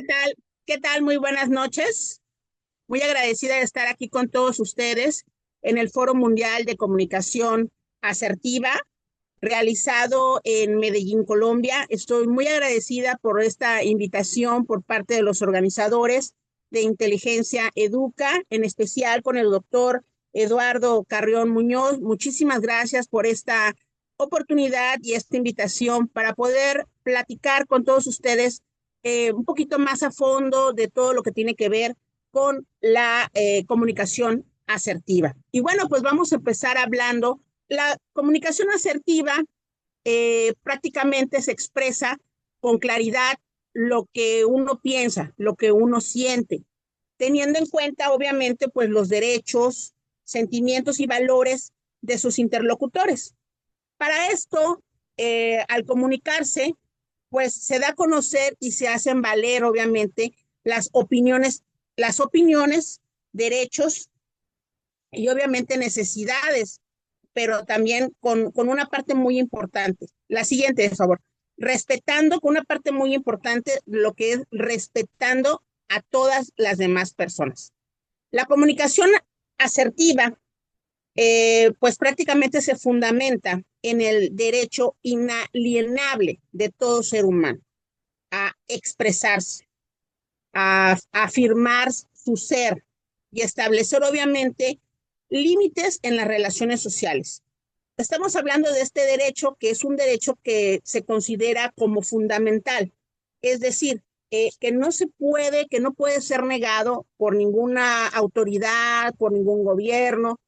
tal? ¿Qué tal? Muy buenas noches. Muy agradecida de estar aquí con todos ustedes en el Foro Mundial de Comunicación Asertiva, realizado en Medellín, Colombia. Estoy muy agradecida por esta invitación por parte de los organizadores de Inteligencia Educa, en especial con el doctor Eduardo Carrión Muñoz. Muchísimas gracias por esta oportunidad y esta invitación para poder platicar con todos ustedes un poquito más a fondo de todo lo que tiene que ver con la comunicación asertiva. Y bueno, pues vamos a empezar hablando. La comunicación asertiva prácticamente se expresa con claridad lo que uno piensa, lo que uno siente, teniendo en cuenta, obviamente, pues los derechos, sentimientos y valores de sus interlocutores. Para esto, al comunicarse, pues se da a conocer y se hacen valer, obviamente, las opiniones, derechos y obviamente necesidades, pero también con una parte muy importante. La siguiente, por favor. Respetando, con una parte muy importante, lo que es respetando a todas las demás personas. La comunicación asertiva, pues prácticamente se fundamenta en el derecho inalienable de todo ser humano a expresarse, a afirmar su ser y establecer obviamente límites en las relaciones sociales. Estamos hablando de este derecho que es un derecho que se considera como fundamental, es decir, que no puede ser negado por ninguna autoridad, por ningún gobierno,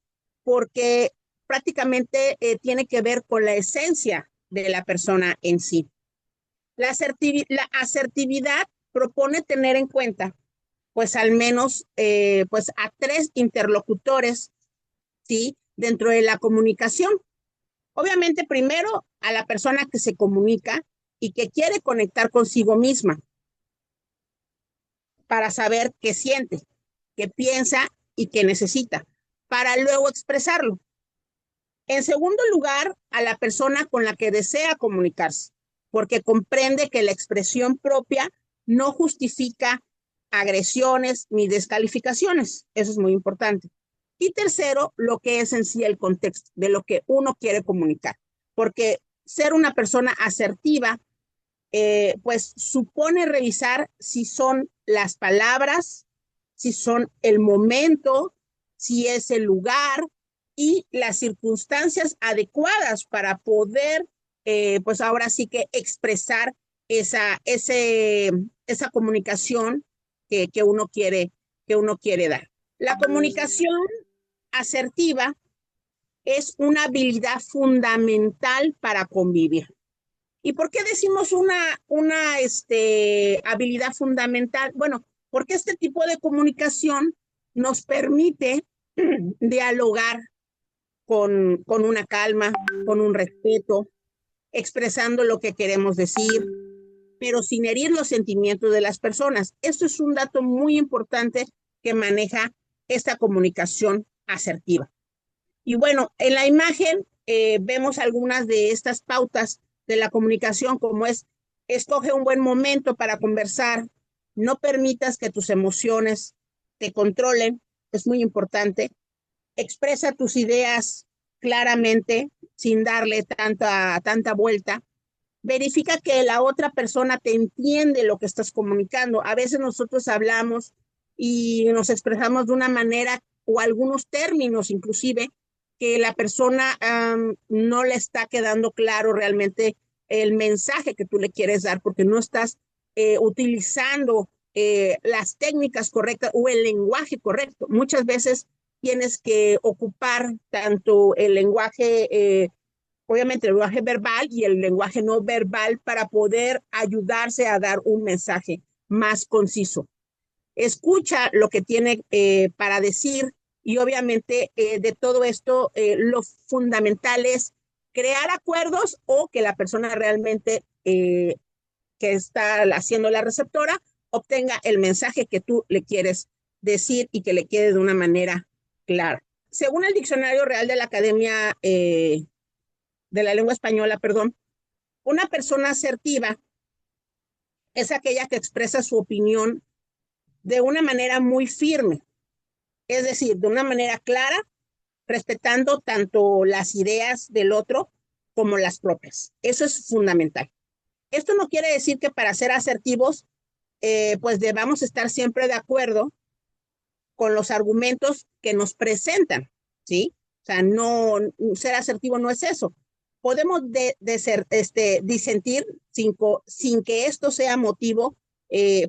porque prácticamente tiene que ver con la esencia de la persona en sí. La asertividad propone tener en cuenta, pues al menos, pues a tres interlocutores, ¿sí? Dentro de la comunicación. Obviamente, primero a la persona que se comunica y que quiere conectar consigo misma para saber qué siente, qué piensa y qué necesita, para luego expresarlo. En segundo lugar, a la persona con la que desea comunicarse, porque comprende que la expresión propia no justifica agresiones ni descalificaciones. Eso es muy importante. Y tercero, lo que es en sí el contexto de lo que uno quiere comunicar, porque ser una persona asertiva, pues supone revisar si son las palabras, si son el momento, si es el lugar y las circunstancias adecuadas para poder, pues ahora sí que expresar esa comunicación que uno quiere dar. La comunicación asertiva es una habilidad fundamental para convivir. ¿Y por qué decimos una habilidad fundamental? Bueno, porque este tipo de comunicación nos permite dialogar con una calma, con un respeto, expresando lo que queremos decir, pero sin herir los sentimientos de las personas. Esto es un dato muy importante que maneja esta comunicación asertiva. Y bueno, en la imagen vemos algunas de estas pautas de la comunicación, como es: escoge un buen momento para conversar, no permitas que tus emociones te controlen, es muy importante, expresa tus ideas claramente, sin darle tanta vuelta, verifica que la otra persona te entiende lo que estás comunicando. A veces nosotros hablamos y nos expresamos de una manera o algunos términos inclusive que la persona no le está quedando claro realmente el mensaje que tú le quieres dar porque no estás utilizando las técnicas correctas o el lenguaje correcto. Muchas veces tienes que ocupar tanto el lenguaje obviamente el lenguaje verbal y el lenguaje no verbal para poder ayudarse a dar un mensaje más conciso. Escucha lo que tiene para decir y obviamente de todo esto lo fundamental es crear acuerdos o que la persona realmente que está haciendo la receptora obtenga el mensaje que tú le quieres decir y que le quede de una manera clara. Según el Diccionario Real de la Academia de la Lengua Española, perdón, una persona asertiva es aquella que expresa su opinión de una manera muy firme, es decir, de una manera clara, respetando tanto las ideas del otro como las propias. Eso es fundamental. Esto no quiere decir que para ser asertivos, pues debamos estar siempre de acuerdo con los argumentos que nos presentan, ¿sí? O sea, no, ser asertivo no es eso. Podemos disentir sin que esto sea motivo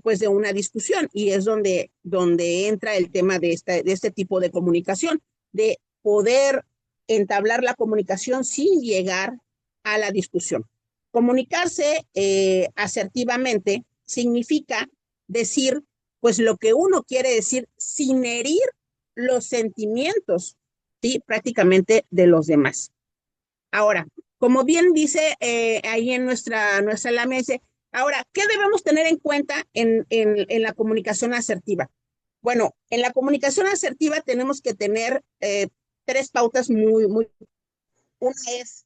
pues de una discusión, y es donde entra el tema de este tipo de comunicación, de poder entablar la comunicación sin llegar a la discusión. Comunicarse asertivamente significa decir pues lo que uno quiere decir sin herir los sentimientos, ¿sí? Prácticamente de los demás. Ahora, como bien dice ahí en nuestra lámina, dice, ahora, ¿qué debemos tener en cuenta en la comunicación asertiva? Bueno, en la comunicación asertiva tenemos que tener tres pautas muy. Una es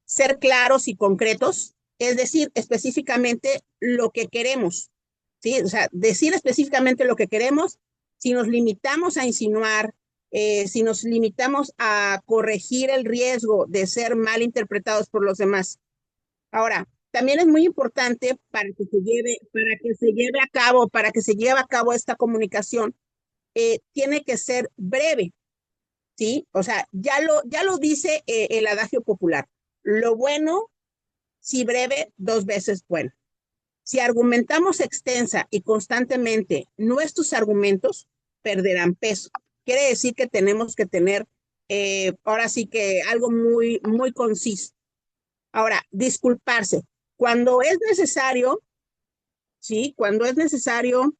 ser claros y concretos, es decir, específicamente lo que queremos, ¿sí? O sea, decir específicamente lo que queremos. Si nos limitamos a insinuar, si nos limitamos a corregir el riesgo de ser mal interpretados por los demás. Ahora, también es muy importante para que se lleve a cabo esta comunicación, tiene que ser breve, ¿sí? O sea, ya lo dice el adagio popular. Lo bueno, si breve, dos veces bueno. Si argumentamos extensa y constantemente, nuestros argumentos perderán peso. Quiere decir que tenemos que tener, ahora sí que algo muy conciso. Ahora, disculparse. Cuando es necesario, sí, cuando es necesario,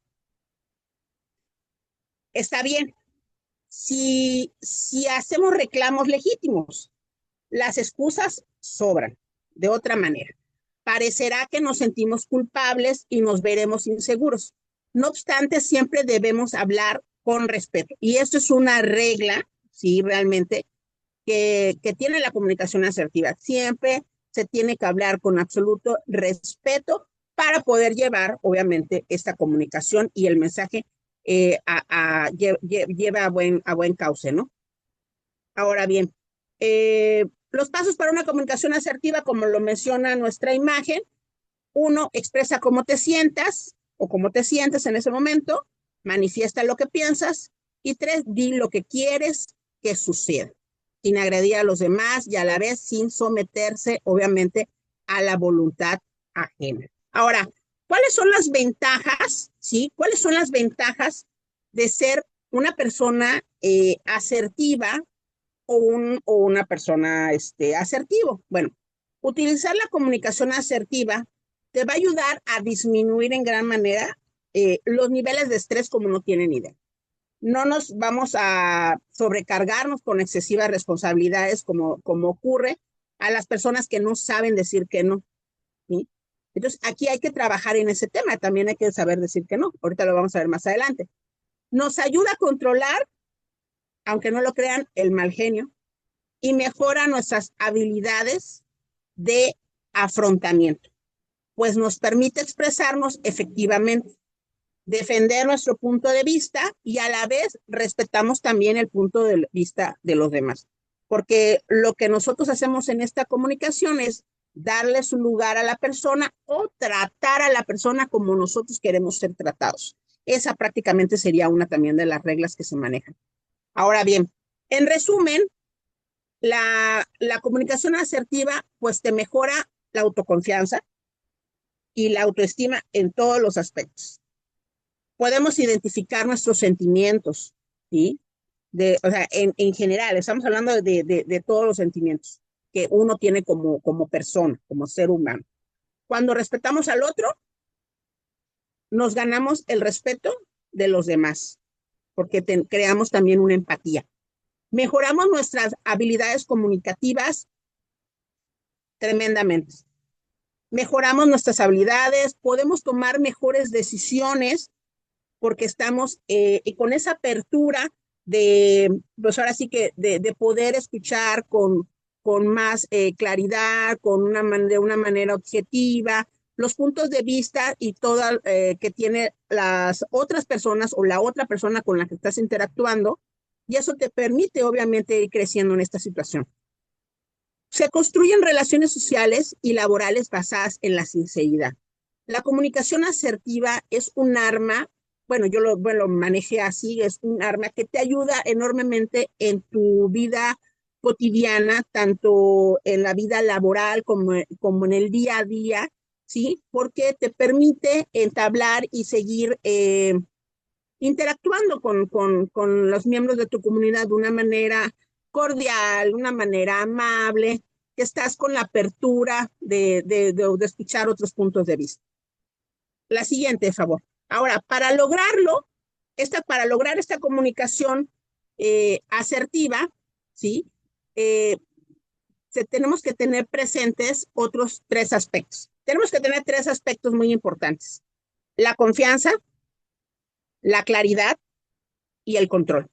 está bien. Si hacemos reclamos legítimos, las excusas sobran. De otra manera, parecerá que nos sentimos culpables y nos veremos inseguros. No obstante, siempre debemos hablar con respeto. Y esto es una regla, sí, realmente, que tiene la comunicación asertiva. Siempre se tiene que hablar con absoluto respeto para poder llevar, obviamente, esta comunicación y el mensaje lleva a buen cauce, ¿no? Ahora bien, los pasos para una comunicación asertiva, como lo menciona nuestra imagen: uno, expresa cómo te sientas o cómo te sientes en ese momento, manifiesta lo que piensas, y tres, di lo que quieres que suceda, sin agredir a los demás y a la vez sin someterse, obviamente, a la voluntad ajena. Ahora, ¿cuáles son las ventajas? ¿Sí? ¿Cuáles son las ventajas de ser una persona asertiva o una persona asertivo? Bueno, utilizar la comunicación asertiva te va a ayudar a disminuir en gran manera los niveles de estrés como no tienen idea. No nos vamos a sobrecargarnos con excesivas responsabilidades como ocurre a las personas que no saben decir que no, ¿sí? Entonces, aquí hay que trabajar en ese tema. También hay que saber decir que no. Ahorita lo vamos a ver más adelante. Nos ayuda a controlar, aunque no lo crean, el mal genio, y mejora nuestras habilidades de afrontamiento, pues nos permite expresarnos efectivamente, defender nuestro punto de vista y a la vez respetamos también el punto de vista de los demás. Porque lo que nosotros hacemos en esta comunicación es darle su lugar a la persona o tratar a la persona como nosotros queremos ser tratados. Esa prácticamente sería una también de las reglas que se manejan. Ahora bien, en resumen, la comunicación asertiva pues te mejora la autoconfianza y la autoestima en todos los aspectos. Podemos identificar nuestros sentimientos, ¿sí? O sea, en general, estamos hablando de todos los sentimientos que uno tiene como persona, como ser humano. Cuando respetamos al otro, nos ganamos el respeto de los demás, porque creamos también una empatía. Mejoramos nuestras habilidades comunicativas tremendamente. Mejoramos nuestras habilidades, podemos tomar mejores decisiones porque estamos con esa apertura pues ahora sí que de poder escuchar con más claridad, de una manera objetiva, los puntos de vista y toda que tiene las otras personas o la otra persona con la que estás interactuando, y eso te permite obviamente ir creciendo en esta situación. Se construyen relaciones sociales y laborales basadas en la sinceridad. La comunicación asertiva es un arma, bueno, yo lo manejé así, es un arma que te ayuda enormemente en tu vida cotidiana, tanto en la vida laboral como en el día a día, ¿sí? Porque te permite entablar y seguir interactuando con los miembros de tu comunidad de una manera cordial, una manera amable, que estás con la apertura de escuchar otros puntos de vista. La siguiente, por favor. Ahora, para lograr esta comunicación asertiva, ¿sí? Tenemos que tener presentes otros 3 aspectos. Tenemos que tener 3 aspectos muy importantes. La confianza, la claridad y el control.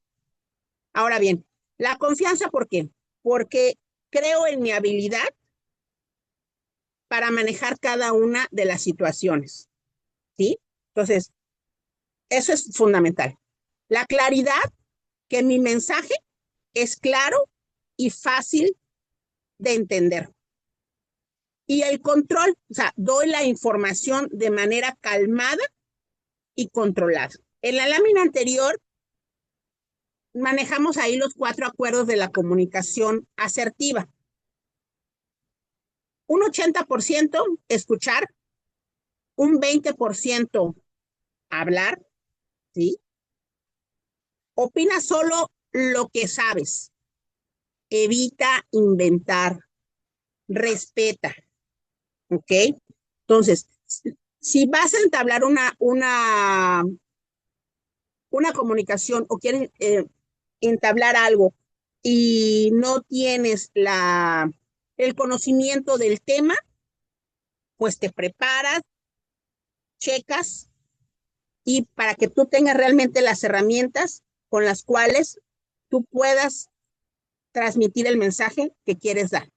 Ahora bien, la confianza, ¿por qué? Porque creo en mi habilidad para manejar cada una de las situaciones, ¿sí? Entonces, eso es fundamental. La claridad, que mi mensaje es claro y fácil de entender. Y el control, o sea, doy la información de manera calmada y controlada. En la lámina anterior manejamos ahí los 4 acuerdos de la comunicación asertiva. Un 80% escuchar, un 20% hablar, ¿sí? Opina solo lo que sabes. Evita inventar. Respeta, ¿ok? Entonces, si vas a entablar una comunicación o quieres entablar algo y no tienes el conocimiento del tema, pues te preparas, checas y para que tú tengas realmente las herramientas con las cuales tú puedas transmitir el mensaje que quieres dar.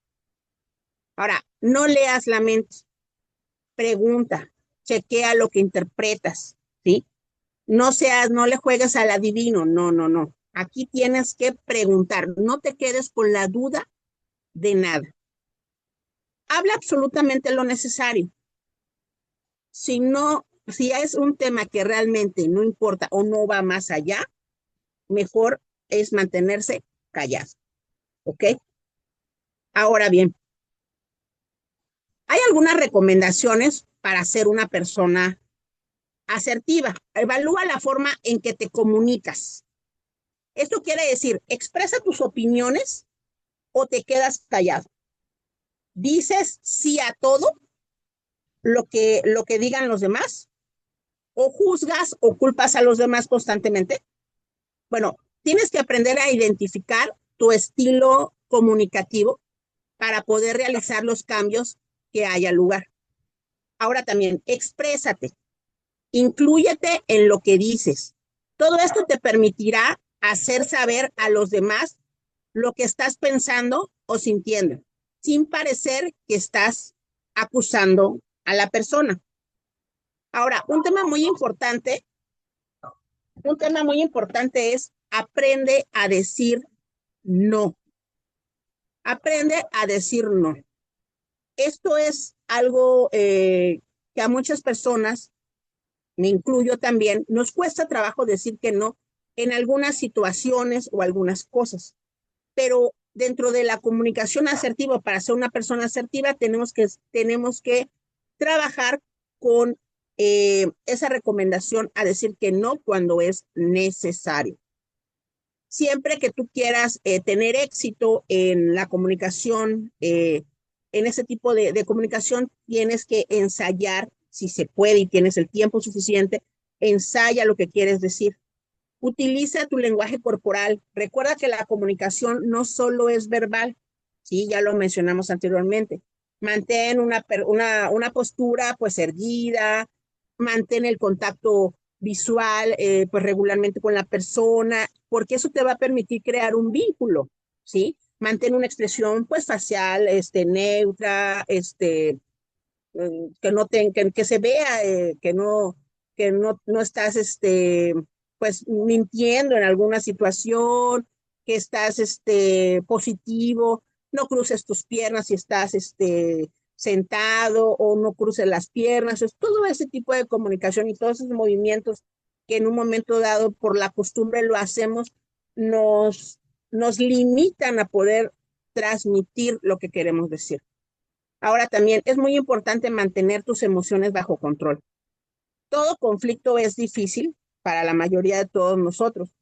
Ahora, no leas la mente, pregunta, chequea lo que interpretas, ¿sí? No le juegues al adivino, no, no, no. Aquí tienes que preguntar, no te quedes con la duda de nada. Habla absolutamente lo necesario. Si es un tema que realmente no importa o no va más allá, mejor es mantenerse callado, ¿ok? Ahora bien, hay algunas recomendaciones para ser una persona asertiva. Evalúa la forma en que te comunicas. Esto quiere decir, expresa tus opiniones o te quedas callado. ¿Dices sí a todo lo que digan los demás? ¿O juzgas o culpas a los demás constantemente? Bueno, tienes que aprender a identificar tu estilo comunicativo para poder realizar los cambios que haya lugar. Ahora también, exprésate, inclúyete en lo que dices. Todo esto te permitirá hacer saber a los demás lo que estás pensando o sintiendo, sin parecer que estás acusando a la persona. Ahora, un tema muy importante es aprende a decir no. Aprende a decir no. Esto es algo que a muchas personas, me incluyo también, nos cuesta trabajo decir que no en algunas situaciones o algunas cosas. Pero dentro de la comunicación asertiva, para ser una persona asertiva, tenemos que trabajar con esa recomendación a decir que no cuando es necesario. Siempre que tú quieras tener éxito en la comunicación, en ese tipo de comunicación, tienes que ensayar, si se puede y tienes el tiempo suficiente, ensaya lo que quieres decir. Utiliza tu lenguaje corporal. Recuerda que la comunicación no solo es verbal, sí, ya lo mencionamos anteriormente. Mantén una postura pues erguida, mantén el contacto visual pues regularmente con la persona, porque eso te va a permitir crear un vínculo, ¿sí? Mantén una expresión pues facial, neutra, que no que se vea, no estás, pues mintiendo en alguna situación, que estás, positivo, no cruces tus piernas si estás, sentado o no cruces las piernas, es todo ese tipo de comunicación y todos esos movimientos que en un momento dado por la costumbre lo hacemos, nos, nos limitan a poder transmitir lo que queremos decir. Ahora también es muy importante mantener tus emociones bajo control. Todo conflicto es difícil para la mayoría de todos nosotros,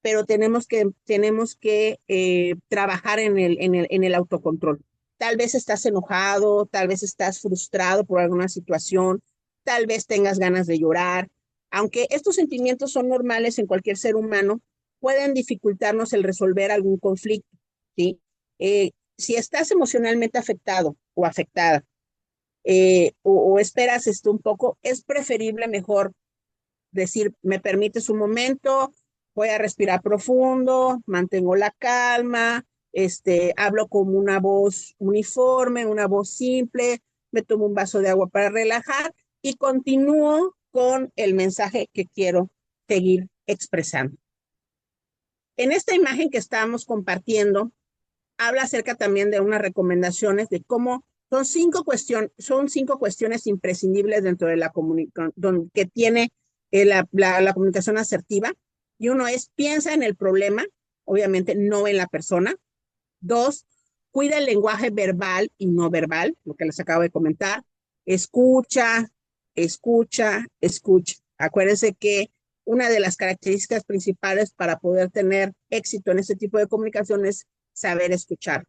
pero tenemos que trabajar en el autocontrol. Tal vez estás enojado, tal vez estás frustrado por alguna situación, tal vez tengas ganas de llorar. Aunque estos sentimientos son normales en cualquier ser humano, pueden dificultarnos el resolver algún conflicto, ¿sí? Si estás emocionalmente afectado o afectada, o esperas esto un poco, es preferible mejor decir, me permites un momento, voy a respirar profundo, mantengo la calma, hablo como una voz uniforme, una voz simple, me tomo un vaso de agua para relajar y continúo con el mensaje que quiero seguir expresando. En esta imagen que estamos compartiendo, habla acerca también de unas recomendaciones de cómo son cinco cuestiones imprescindibles dentro de la comunicación que tiene la comunicación asertiva. Y uno es, piensa en el problema, obviamente no en la persona. Dos, cuida el lenguaje verbal y no verbal, lo que les acabo de comentar. Escucha, escucha, escucha. Acuérdense que una de las características principales para poder tener éxito en este tipo de comunicación es saber escuchar.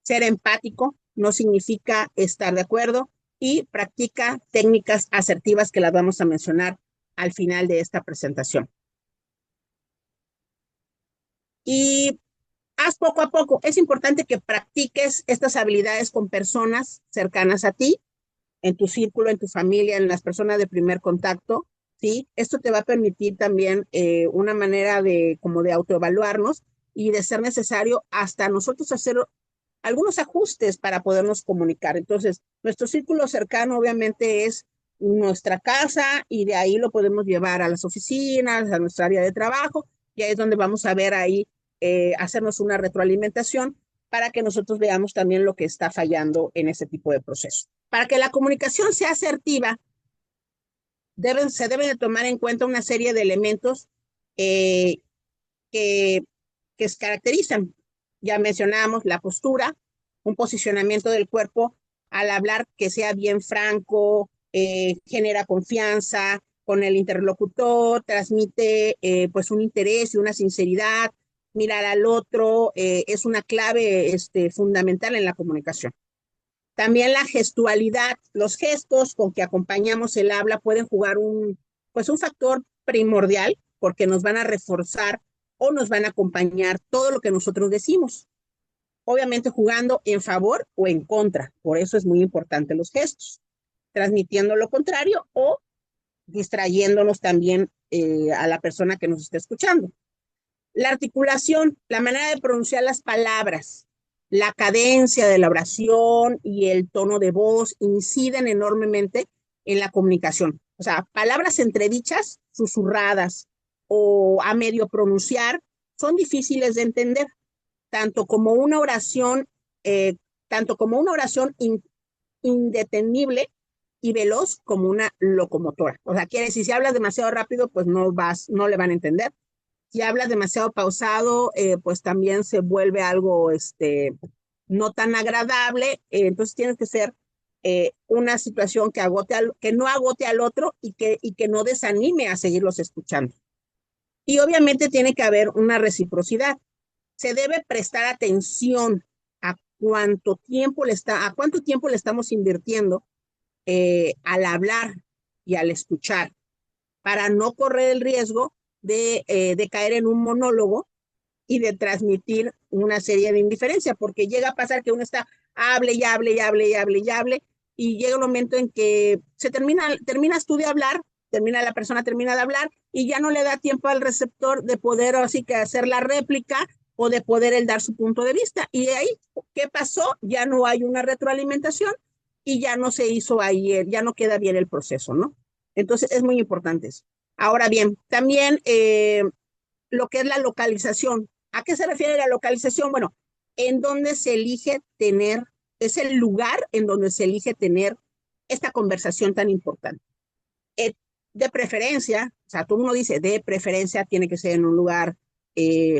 Ser empático no significa estar de acuerdo y practica técnicas asertivas que las vamos a mencionar al final de esta presentación. Y haz poco a poco. Es importante que practiques estas habilidades con personas cercanas a ti, en tu círculo, en tu familia, en las personas de primer contacto, ¿sí? Esto te va a permitir también una manera de como de autoevaluarnos y de ser necesario hasta nosotros hacer algunos ajustes para podernos comunicar. Entonces, nuestro círculo cercano obviamente es nuestra casa y de ahí lo podemos llevar a las oficinas, a nuestra área de trabajo, y ahí es donde vamos a ver ahí, hacernos una retroalimentación para que nosotros veamos también lo que está fallando en ese tipo de proceso. Para que la comunicación sea asertiva, se deben de tomar en cuenta una serie de elementos eh, que, que se caracterizan. Ya mencionamos la postura, un posicionamiento del cuerpo al hablar que sea bien franco, genera confianza con el interlocutor, transmite pues un interés y una sinceridad, mirar al otro, es una clave fundamental en la comunicación. También la gestualidad, los gestos con que acompañamos el habla pueden jugar pues un factor primordial porque nos van a reforzar o nos van a acompañar todo lo que nosotros decimos. Obviamente jugando en favor o en contra. Por eso es muy importante los gestos. Transmitiendo lo contrario o distrayéndonos también a la persona que nos está escuchando. La articulación, la manera de pronunciar las palabras, la cadencia de la oración y el tono de voz inciden enormemente en la comunicación. O sea, palabras entredichas, susurradas o a medio pronunciar son difíciles de entender, tanto como una oración, eh, tanto como una oración indetenible y veloz como una locomotora. O sea, quiere decir, si hablas demasiado rápido, pues no le van a entender. Si hablas demasiado pausado, pues también se vuelve algo no tan agradable. Entonces tienes que ser una situación que no agote al otro y que no desanime a seguirlos escuchando. Y obviamente tiene que haber una reciprocidad. Se debe prestar atención a a cuánto tiempo le estamos invirtiendo al hablar y al escuchar, para no correr el riesgo de caer en un monólogo y de transmitir una serie de indiferencia, porque llega a pasar que uno está, hable y hable y hable y hable y hable, y llega un momento en que terminas tú de hablar, la persona termina de hablar, y ya no le da tiempo al receptor de poder así que hacer la réplica, o de poder él dar su punto de vista. Y de ahí, ¿qué pasó? Ya no hay una retroalimentación y ya no se hizo ahí, ya no queda bien el proceso, ¿no? Entonces es muy importante eso. Ahora bien, también lo que es la localización. ¿A qué se refiere la localización? Bueno, en donde se elige tener, es el lugar en donde se elige tener esta conversación tan importante. De preferencia, o sea, todo uno dice, de preferencia tiene que ser en un lugar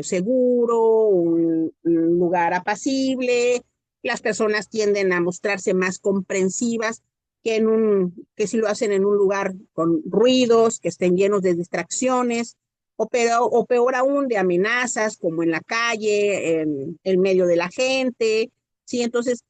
seguro, un lugar apacible. Las personas tienden a mostrarse más comprensivas que si lo hacen en un lugar con ruidos, que estén llenos de distracciones, o peor aún, de amenazas, como en la calle, en medio de la gente. Sí, entonces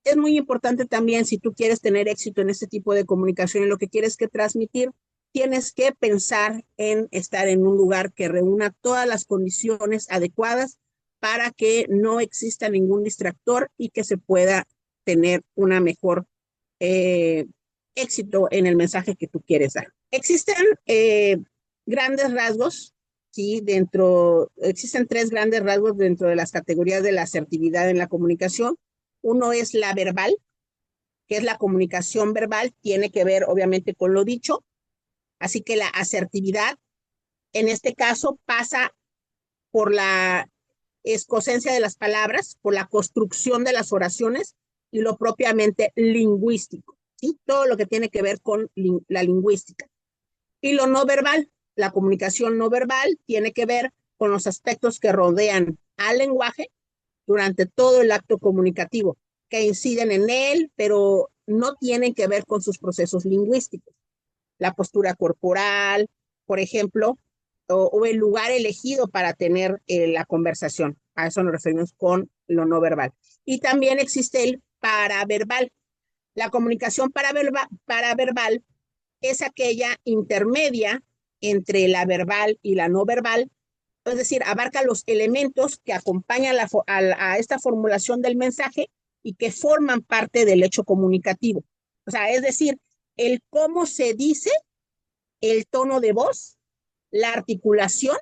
es muy importante también, si tú quieres tener éxito en este tipo de comunicación y lo que quieres que transmitir, tienes que pensar en estar en un lugar que reúna todas las condiciones adecuadas para que no exista ningún distractor y que se pueda tener una mejor eh, éxito en el mensaje que tú quieres dar. Existen grandes rasgos, ¿sí? Existen tres grandes rasgos dentro de las categorías de la asertividad en la comunicación. Uno es la verbal, que es la comunicación verbal, tiene que ver obviamente con lo dicho, así que la asertividad en este caso pasa por la escocencia de las palabras, por la construcción de las oraciones y lo propiamente lingüístico, ¿sí? Todo lo que tiene que ver con la lingüística. Y lo no verbal, la comunicación no verbal tiene que ver con los aspectos que rodean al lenguaje durante todo el acto comunicativo, que inciden en él, pero no tienen que ver con sus procesos lingüísticos. La postura corporal, por ejemplo, o el lugar elegido para tener la conversación. A eso nos referimos con lo no verbal. Y también existe el paraverbal. La comunicación paraverbal es aquella intermedia entre la verbal y la no verbal, es decir, abarca los elementos que acompañan a esta formulación del mensaje y que forman parte del hecho comunicativo. O sea, es decir, el cómo se dice, el tono de voz, la articulación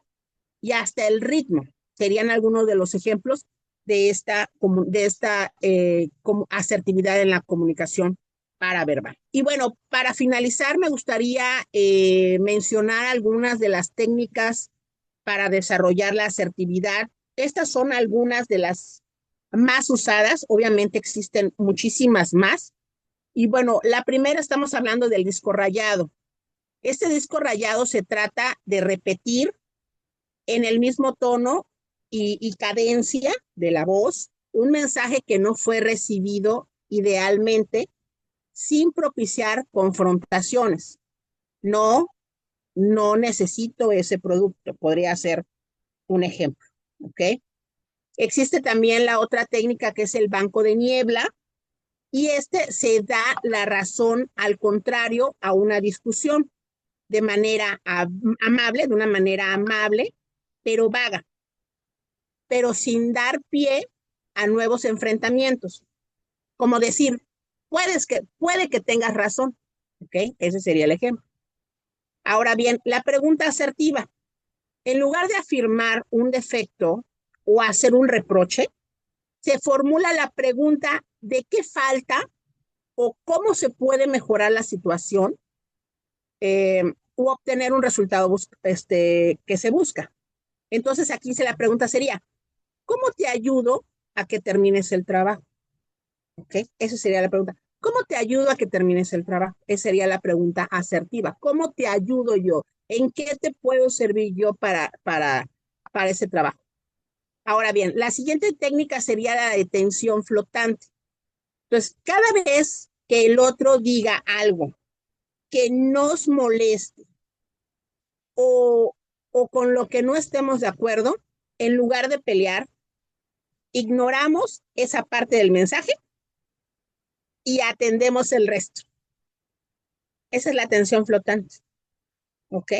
y hasta el ritmo. Serían algunos de los ejemplos de esta como asertividad en la comunicación paraverbal. Y bueno, para finalizar, me gustaría mencionar algunas de las técnicas para desarrollar la asertividad. Estas son algunas de las más usadas, obviamente existen muchísimas más. Y bueno, la primera estamos hablando del disco rayado. Este disco rayado se trata de repetir en el mismo tono y cadencia de la voz un mensaje que no fue recibido idealmente sin propiciar confrontaciones. No, no necesito ese producto, podría ser un ejemplo, ¿ok? Existe también la otra técnica que es el banco de niebla y este se da la razón al contrario a una discusión de manera amable, de una manera amable, pero vaga, pero sin dar pie a nuevos enfrentamientos. Como decir, puede que tengas razón, ¿ok? Ese sería el ejemplo. Ahora bien, la pregunta asertiva. En lugar de afirmar un defecto o hacer un reproche, se formula la pregunta de qué falta o cómo se puede mejorar la situación u obtener un resultado que se busca. Entonces aquí la pregunta sería, ¿cómo te ayudo a que termines el trabajo? ¿Ok? Esa sería la pregunta. ¿Cómo te ayudo a que termines el trabajo? Esa sería la pregunta asertiva. ¿Cómo te ayudo yo? ¿En qué te puedo servir yo para ese trabajo? Ahora bien, la siguiente técnica sería la detención flotante. Entonces, cada vez que el otro diga algo que nos moleste o, o con lo que no estemos de acuerdo, en lugar de pelear, ignoramos esa parte del mensaje y atendemos el resto. Esa es la atención flotante, ¿ok?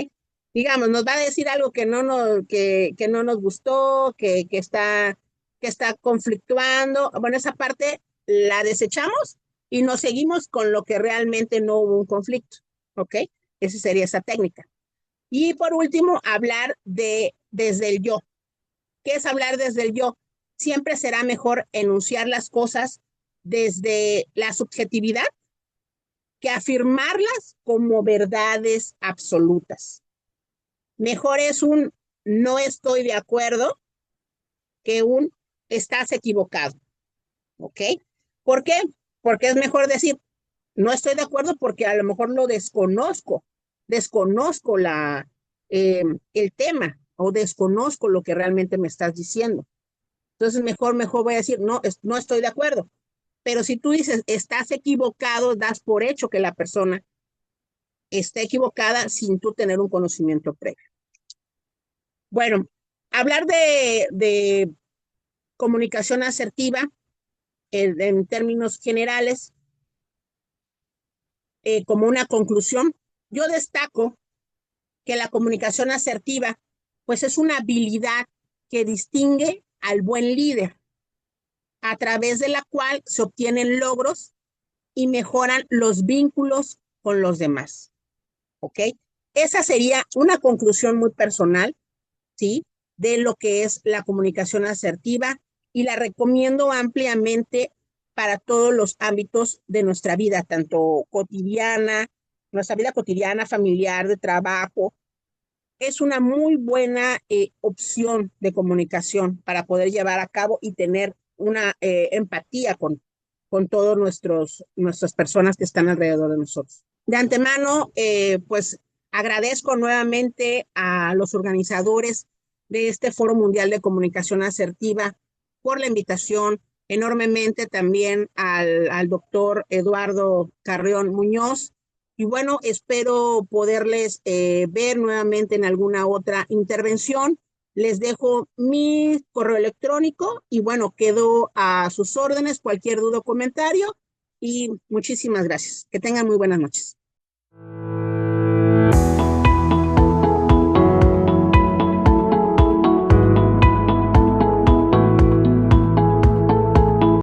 Digamos, nos va a decir algo que no nos gustó, que está conflictuando. Bueno, esa parte la desechamos y nos seguimos con lo que realmente no hubo un conflicto, ¿ok? Esa sería esa técnica. Y por último, hablar desde el yo. ¿Qué es hablar desde el yo? Siempre será mejor enunciar las cosas desde la subjetividad que afirmarlas como verdades absolutas. Mejor es un no estoy de acuerdo que un estás equivocado, ¿ok? ¿Por qué? Porque es mejor decir no estoy de acuerdo porque a lo mejor lo desconozco el tema o desconozco lo que realmente me estás diciendo. Entonces mejor voy a decir no estoy de acuerdo. Pero si tú dices estás equivocado, das por hecho que la persona está equivocada sin tú tener un conocimiento previo. Bueno, hablar de comunicación asertiva en términos generales, como una conclusión, yo destaco que la comunicación asertiva, pues es una habilidad que distingue al buen líder, a través de la cual se obtienen logros y mejoran los vínculos con los demás. ¿Ok? Esa sería una conclusión muy personal, ¿sí? De lo que es la comunicación asertiva y la recomiendo ampliamente para todos los ámbitos de nuestra vida, tanto cotidiana, nuestra vida cotidiana, familiar, de trabajo. Es una muy buena opción de comunicación para poder llevar a cabo y tener una empatía con todas nuestras personas que están alrededor de nosotros. De antemano, pues agradezco nuevamente a los organizadores de este Foro Mundial de Comunicación Asertiva por la invitación, enormemente también al doctor Eduardo Carrión Muñoz. Y bueno, espero poderles ver nuevamente en alguna otra intervención. Les dejo mi correo electrónico y bueno, quedo a sus órdenes, cualquier duda o comentario. Y muchísimas gracias. Que tengan muy buenas noches.